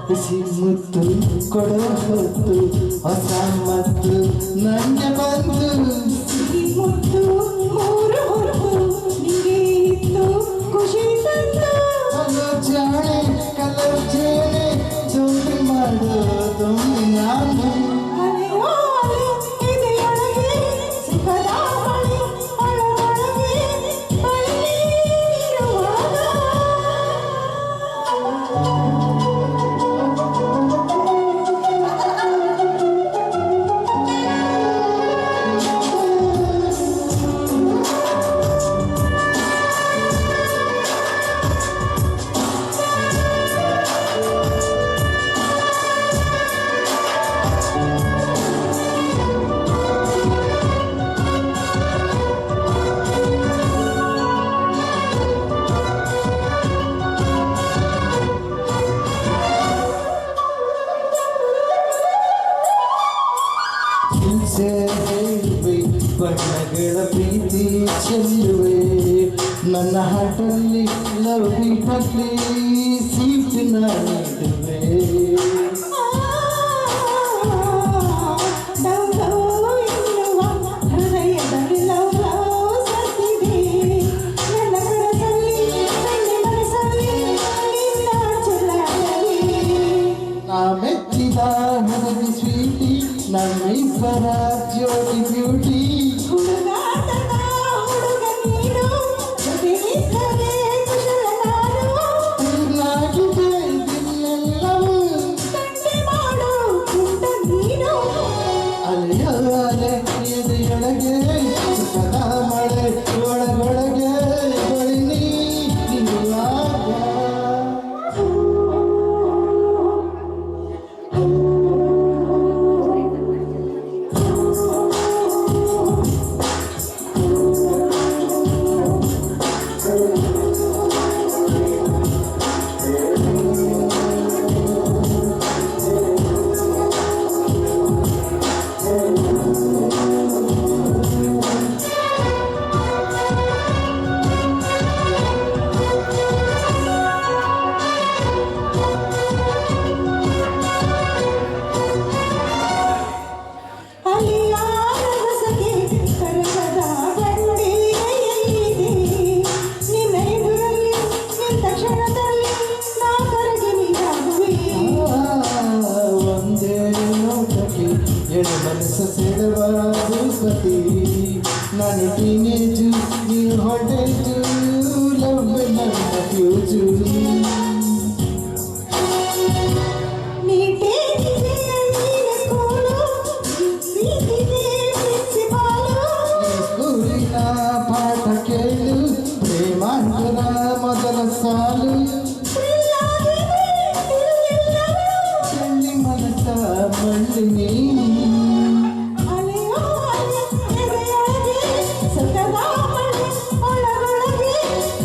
ಬಿಸಿ ಮುತ್ತು ಕೊಡೋ ಹೊತ್ತು ಹೊಸ ಮತ್ತು ನಂಗೆ ಬಂದು ಸಿಹಿ ಮುತ್ತು ಮೂರು ಹೊತ್ತು ನಿಂಗೆ ಇತ್ತು ಖುಷಿ ತಂದು ಜಾಣೆ ಕಲರ್ ಜೇನೆ ಜೋಡಿ ಮಾಡೋದು ನಾನು ಬಣ್ಣಗಳ ಪ್ರೀತಿ ಚೆಲ್ಲುವೆ ನನ್ನ ಹಾಟಲ್ಲಿ ಲವ್ ಬೀಟಲ್ಲಿ ಸೀಟ್ ನೀಡುವೆ ನಾ ಮೆಚ್ಚಿದ ಹುಡುಗಿ ಸ್ವೀಟಿ ನಮ್ಮಿಬ್ಬರ ಜೋಡಿ ಬ್ಯೂಟಿ ಎದೆಯೊಳಗೆ ಸುಖದ ಮಳೆ ಒಳಗೊಳಗೆ ಬಳಿ ನೀರುವಾಗ ಮನಸ್ಸು ಸೆಳೆವ ಭೂಪತಿ ನಾನು ಟೀನೇಜು ನೀವು ಹೊಡೆದು ಲವ್ ನನ್ನ ಫ್ಯೂಜು ಸ್ಕೂಲಿನ ಪಾಠ ಕೇಳು ಪ್ರೇಮಾಂತರ ಮೊದಲ ಸಾಲು ಮನಸ್ಸ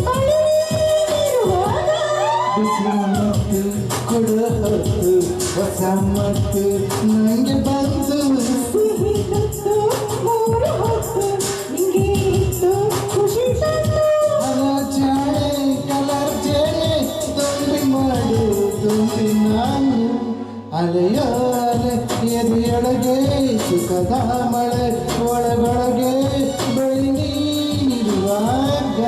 ಮಳ್ಳಿ ಕೊಡೋ ಹೊತ್ತು ಹೊಸ ಮತ್ತು ನಂಗೆ ಬಂದು ಸಿಹಿ ತುತ್ತು ಮೂರು ಹೊತ್ತು ನಿಂಗೆ ಇತ್ತು ಖುಷಿ ತಂದು ಜಾಣೆ ಕಲರ್ ಜೇನೆ ತುಂಬಿ ಮಾಡು ತುಂಬಿ ನಾನು ಅಲೆಯೋ ಅಲೆ ಎದೆಯೊಳಗೆ ಸುಖದ ಮಳೆ ಒಳಗೊಳಗೆ ಬಳಿ ನೀರುವಾಗ